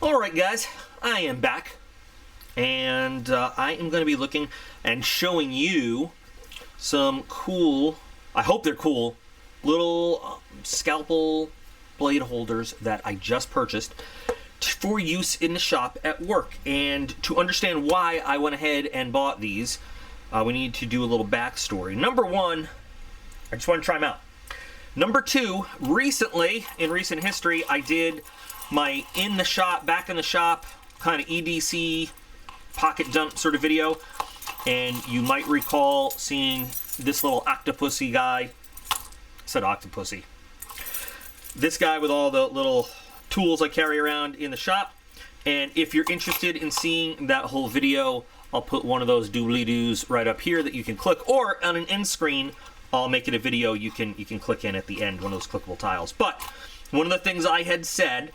Alright guys, I am back, and I am going to be looking and showing you some cool, I hope they're cool, little scalpel blade holders that I just purchased for use in the shop at work. And to understand why I went ahead and bought these, we need to do a little backstory. Number one, I just want to try them out. Number two, recently, in recent history, I did my in the shop, back in the shop, kind of EDC pocket dump sort of video, and you might recall seeing this little octopusy guy. I said octopusy. This guy with all the little tools I carry around in the shop. And if you're interested in seeing that whole video, I'll put one of those doobly-doos right up here that you can click, or on an end screen, I'll make it a video you can click in at the end, one of those clickable tiles. But one of the things I had said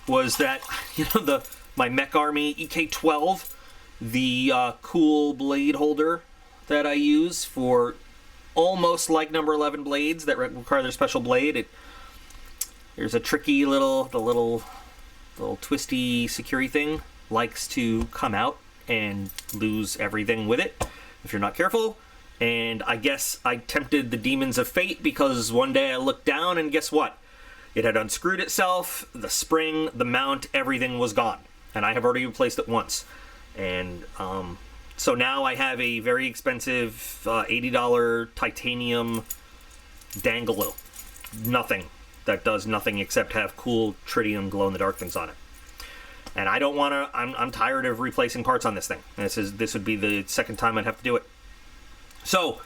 was that, you know, my Mech Army EK12, the cool blade holder that I use for almost like number 11 blades that require their special blade. There's a tricky little twisty security thing likes to come out and lose everything with it if you're not careful. And I guess I tempted the demons of fate, because one day I looked down and guess what? It had unscrewed itself, the spring, the mount, everything was gone. And I have already replaced it once. And so now I have a very expensive $80 titanium dangalo. Nothing. That does nothing except have cool tritium glow-in-the-dark things on it. And I don't want to, I'm tired of replacing parts on this thing. This would be the second time I'd have to do it. So,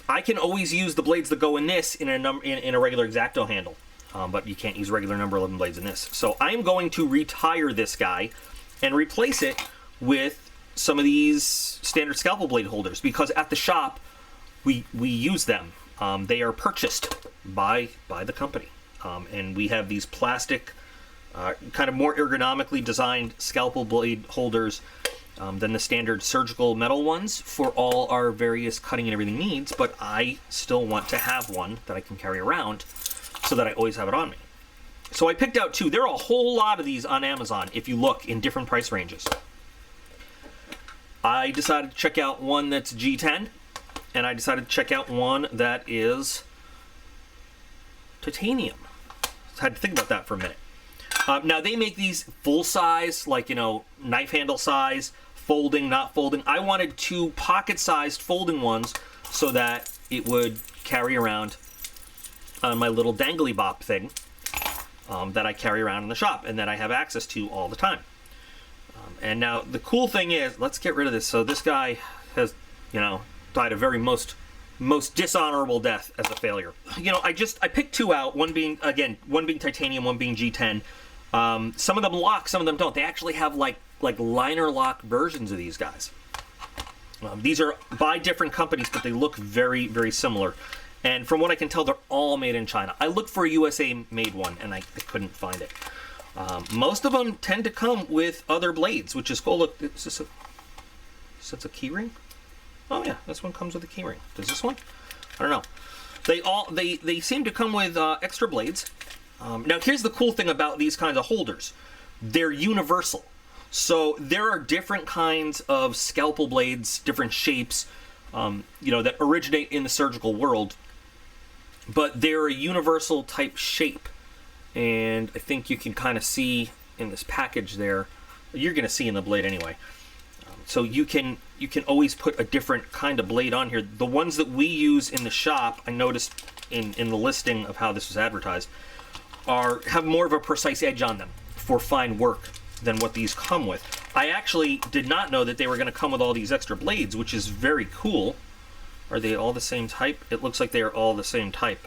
I can always use the blades that go in this in a regular X-Acto handle, but you can't use regular number 11 blades in this. So I'm going to retire this guy and replace it with some of these standard scalpel blade holders, because at the shop we use them. They are purchased by the company, and we have these plastic, kind of more ergonomically designed scalpel blade holders than the standard surgical metal ones for all our various cutting and everything needs, but I still want to have one that I can carry around so that I always have it on me. So I picked out two. There are a whole lot of these on Amazon if you look in different price ranges. I decided to check out one that's G10, and I decided to check out one that is titanium. I had to think about that for a minute. Now they make these full size, like, you know, knife handle size, folding, not folding. I wanted two pocket-sized folding ones so that it would carry around on my little dangly bop thing that I carry around in the shop and that I have access to all the time. And now the cool thing is, let's get rid of this. So this guy has, you know, died a very most dishonorable death as a failure. You know, I picked two out, one being titanium, one being G10. Some of them lock, some of them don't. They actually have like liner lock versions of these guys. These are by different companies, but they look very, very similar. And from what I can tell, they're all made in China. I looked for a USA made one and I couldn't find it. Most of them tend to come with other blades, which is cool. Look, is this a key ring? Oh yeah, this one comes with a key ring. Does this one? I don't know. They seem to come with extra blades. Now here's the cool thing about these kinds of holders. They're universal. So there are different kinds of scalpel blades, different shapes, you know, that originate in the surgical world, but they're a universal type shape. And I think you can kind of see in this package there, you're going to see in the blade anyway. So you can always put a different kind of blade on here. The ones that we use in the shop, I noticed in the listing of how this was advertised, have more of a precise edge on them for fine work than what these come with. I actually did not know that they were going to come with all these extra blades, which is very cool. Are they all the same type? It looks like they are all the same type.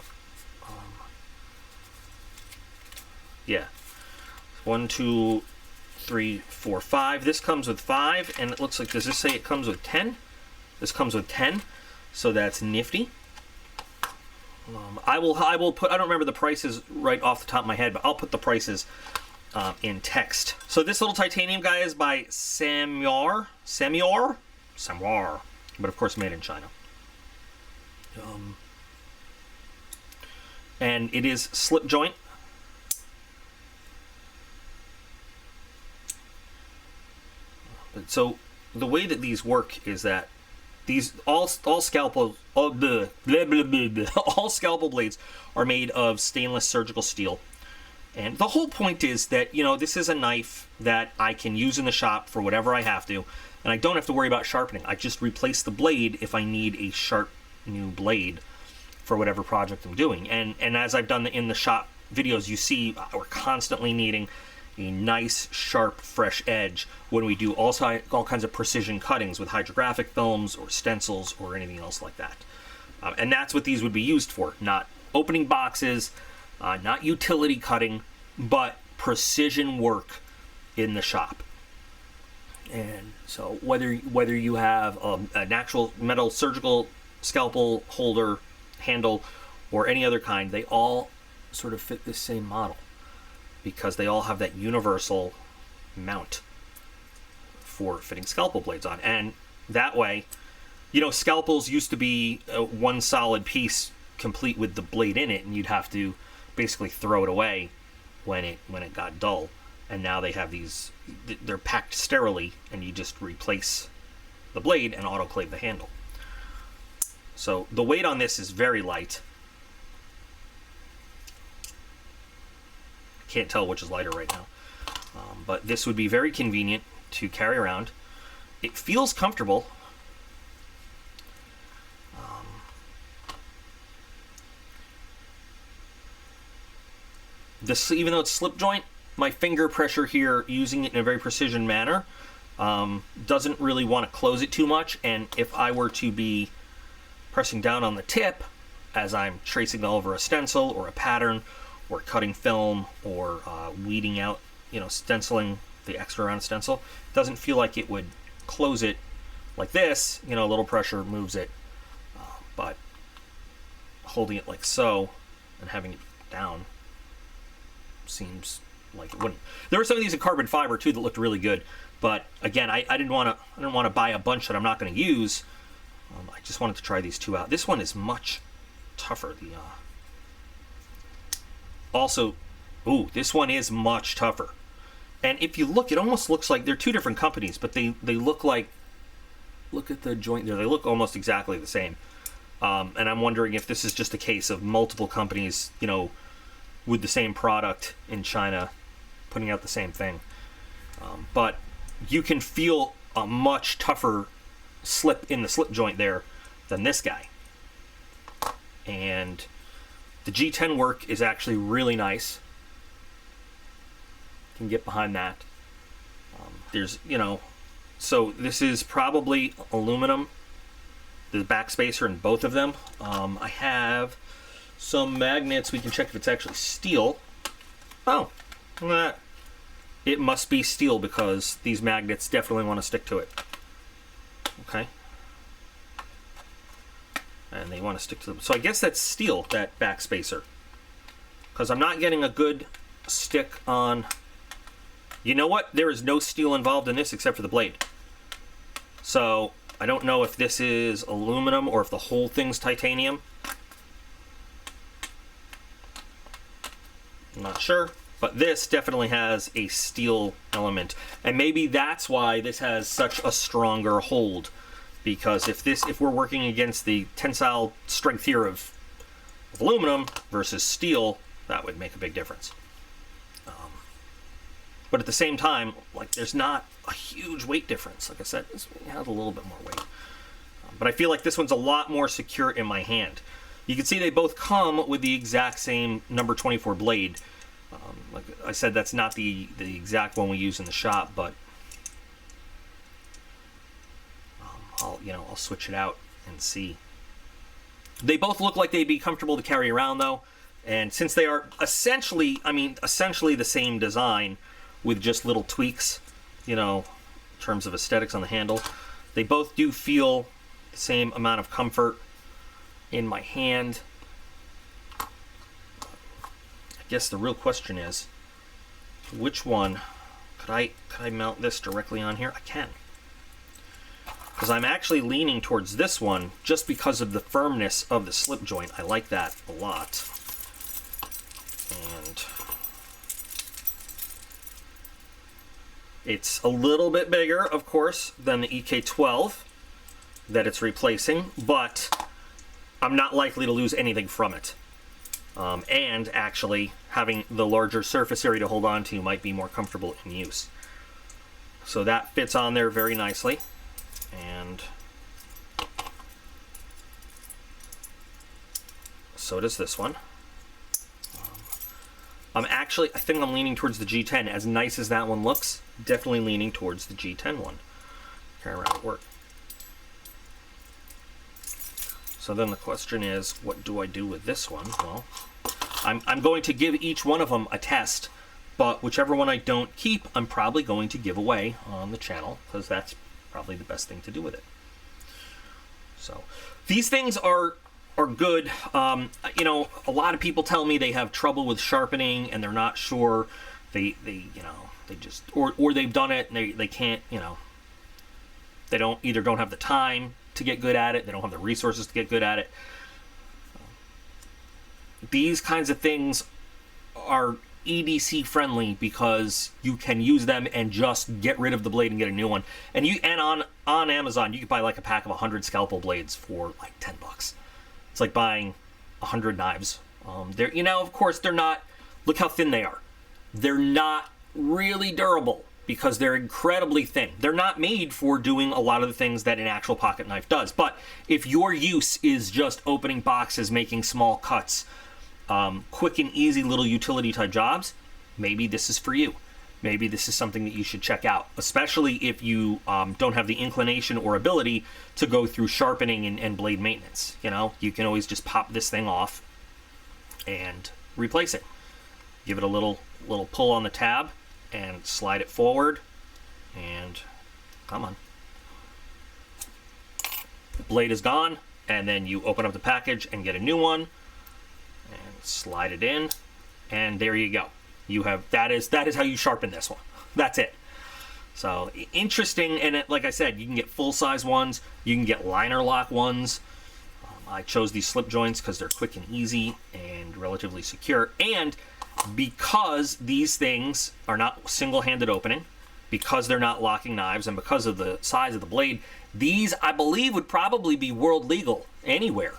Yeah. 1, 2, 3, 4, 5. This comes with 5, and it looks like, does this say it comes with 10? This comes with 10, so that's nifty. I will put, I don't remember the prices right off the top of my head, but I'll put the prices in text. So this little titanium guy is by Samuar, but of course made in China. And it is slip joint. So the way that these work is that these all scalpel all scalpel blades are made of stainless surgical steel. And the whole point is that, you know, this is a knife that I can use in the shop for whatever I have to, and I don't have to worry about sharpening. I just replace the blade if I need a sharp new blade for whatever project I'm doing. And as I've done in the shop videos, you see we're constantly needing a nice, sharp, fresh edge when we do all kinds of precision cuttings with hydrographic films or stencils or anything else like that. And that's what these would be used for. Not opening boxes, not utility cutting, but precision work in the shop. And so whether you have an actual metal surgical scalpel holder handle or any other kind, they all sort of fit this same model because they all have that universal mount for fitting scalpel blades on. And that way, you know, scalpels used to be one solid piece complete with the blade in it, and you'd have to basically throw it away when it got dull. And now they have these, they're packed sterilely, and you just replace the blade and autoclave the handle. So the weight on this is very light. Can't tell which is lighter right now, but this would be very convenient to carry around. It feels comfortable. This, even though it's slip joint, my finger pressure here, using it in a very precision manner, doesn't really want to close it too much. And if I were to be pressing down on the tip as I'm tracing over a stencil or a pattern or cutting film or weeding out, you know, stenciling the extra around a stencil, it doesn't feel like it would close it like this. You know, a little pressure moves it, but holding it like so and having it down seems like it wouldn't. There were some of these in carbon fiber too that looked really good, but again, I didn't want to buy a bunch that I'm not going to use. I just wanted to try these two out. This one is much tougher. Also, ooh, this one is much tougher. And if you look, it almost looks like they're two different companies, but they look like, look at the joint there. They look almost exactly the same. And I'm wondering if this is just a case of multiple companies, you know, with the same product in China, putting out the same thing. But you can feel a much tougher slip in the slip joint there than this guy. And the G10 work is actually really nice. You can get behind that. There's, you know, so this is probably aluminum. The back spacer in both of them. I have some magnets. We can check if it's actually steel. Oh, look at that. It must be steel because these magnets definitely want to stick to it. Okay. And they want to stick to them. So I guess that's steel, that back spacer. Because I'm not getting a good stick on... You know what? There is no steel involved in this except for the blade. So I don't know if this is aluminum or if the whole thing's titanium. I'm not sure. But this definitely has a steel element. And maybe that's why this has such a stronger hold. Because if we're working against the tensile strength here of aluminum versus steel, that would make a big difference. But at the same time, like, there's not a huge weight difference. Like I said, this one has a little bit more weight. But I feel like this one's a lot more secure in my hand. You can see they both come with the exact same number 24 blade. Like I said, that's not the exact one we use in the shop, but I'll switch it out and see. They both look like they'd be comfortable to carry around though, and since they are essentially the same design with just little tweaks, you know, in terms of aesthetics on the handle, they both do feel the same amount of comfort in my hand. I guess the real question is, which one could I mount this directly on here? I can. Because I'm actually leaning towards this one just because of the firmness of the slip joint. I like that a lot. And It's a little bit bigger, of course, than the EK12 that it's replacing, but I'm not likely to lose anything from it. And actually, having the larger surface area to hold on to might be more comfortable in use. So that fits on there very nicely. And so does this one. I think I'm leaning towards the G10. As nice as that one looks, definitely leaning towards the G10 one. Carry around at work. So then the question is, what do I do with this one? Well, I'm going to give each one of them a test, but whichever one I don't keep, I'm probably going to give away on the channel, because that's probably the best thing to do with it. So these things are good. You know, a lot of people tell me they have trouble with sharpening and they're not sure. They just, or they've done it and they can't, you know, they don't have the time to get good at it. They don't have the resources to get good at it. These kinds of things are EDC friendly because you can use them and just get rid of the blade and get a new one. And on Amazon, you can buy like a pack of 100 scalpel blades for like $10. It's like buying 100 knives. They're, you know, of course, they're not. Look how thin they are. They're not really durable because they're incredibly thin. They're not made for doing a lot of the things that an actual pocket knife does. But if your use is just opening boxes, making small cuts, quick and easy little utility type jobs, maybe this is for you. Maybe this is something that you should check out, especially if you don't have the inclination or ability to go through sharpening and blade maintenance. You know, you can always just pop this thing off and replace it. Give it a little pull on the tab and slide it forward, and come on. The blade is gone, and then you open up the package and get a new one, and slide it in, and there you go. You have that is how you sharpen this one. That's it. So interesting, and like I said, you can get full-size ones, you can get liner lock ones. I chose these slip joints because they're quick and easy and relatively secure, and because these things are not single-handed opening, because they're not locking knives, and because of the size of the blade, these I believe would probably be world legal anywhere.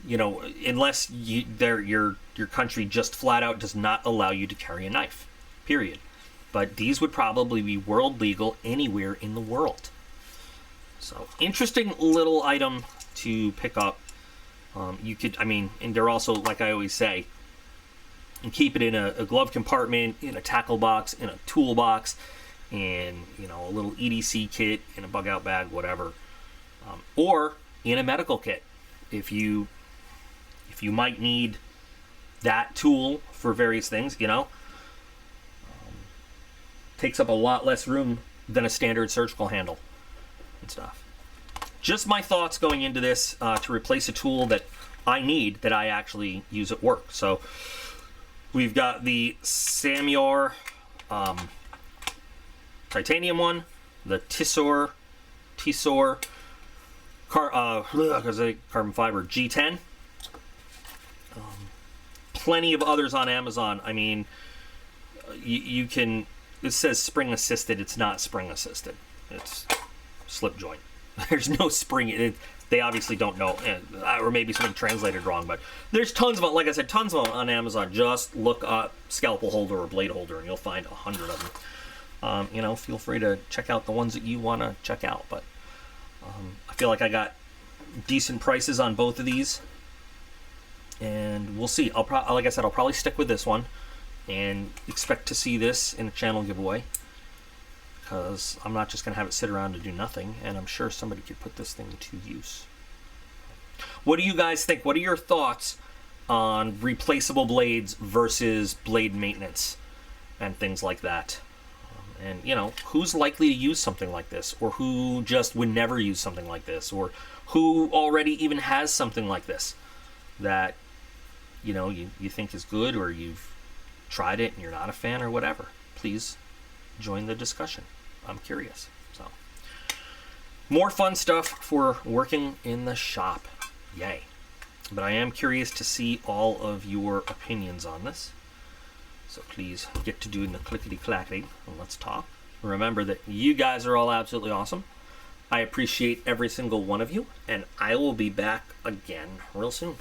You know, unless your country just flat out does not allow you to carry a knife, period. But these would probably be world legal anywhere in the world. So interesting little item to pick up. You could, I mean, and they're also, like I always say, and keep it in a glove compartment, in a tackle box, in a toolbox, in, you know, a little EDC kit, in a bug out bag, whatever, or in a medical kit if you might need that tool for various things. You know, takes up a lot less room than a standard surgical handle and stuff. Just my thoughts going into this to replace a tool that I need, that I actually use at work. So we've got the Samuel titanium one, the Tissor carbon fiber G10. Plenty of others on Amazon. I mean, you can. It says spring assisted. It's not spring assisted. It's slip joint. There's no spring. They obviously don't know, or maybe something translated wrong. But there's tons of them. Like I said, tons of them on Amazon. Just look up scalpel holder or blade holder, and you'll find 100 of them. You know, feel free to check out the ones that you want to check out. But I feel like I got decent prices on both of these, and we'll see. Like I said, I'll probably stick with this one, and expect to see this in a channel giveaway, because I'm not just going to have it sit around and do nothing, and I'm sure somebody could put this thing to use. What do you guys think? What are your thoughts on replaceable blades versus blade maintenance and things like that? And, you know, who's likely to use something like this, or who just would never use something like this, or who already even has something like this that, you know, you think is good, or you've tried it and you're not a fan, or whatever. Please join the discussion. I'm curious. So, more fun stuff for working in the shop. Yay. But I am curious to see all of your opinions on this. So please get to doing the clickety-clackety and let's talk. Remember that you guys are all absolutely awesome. I appreciate every single one of you, and I will be back again real soon.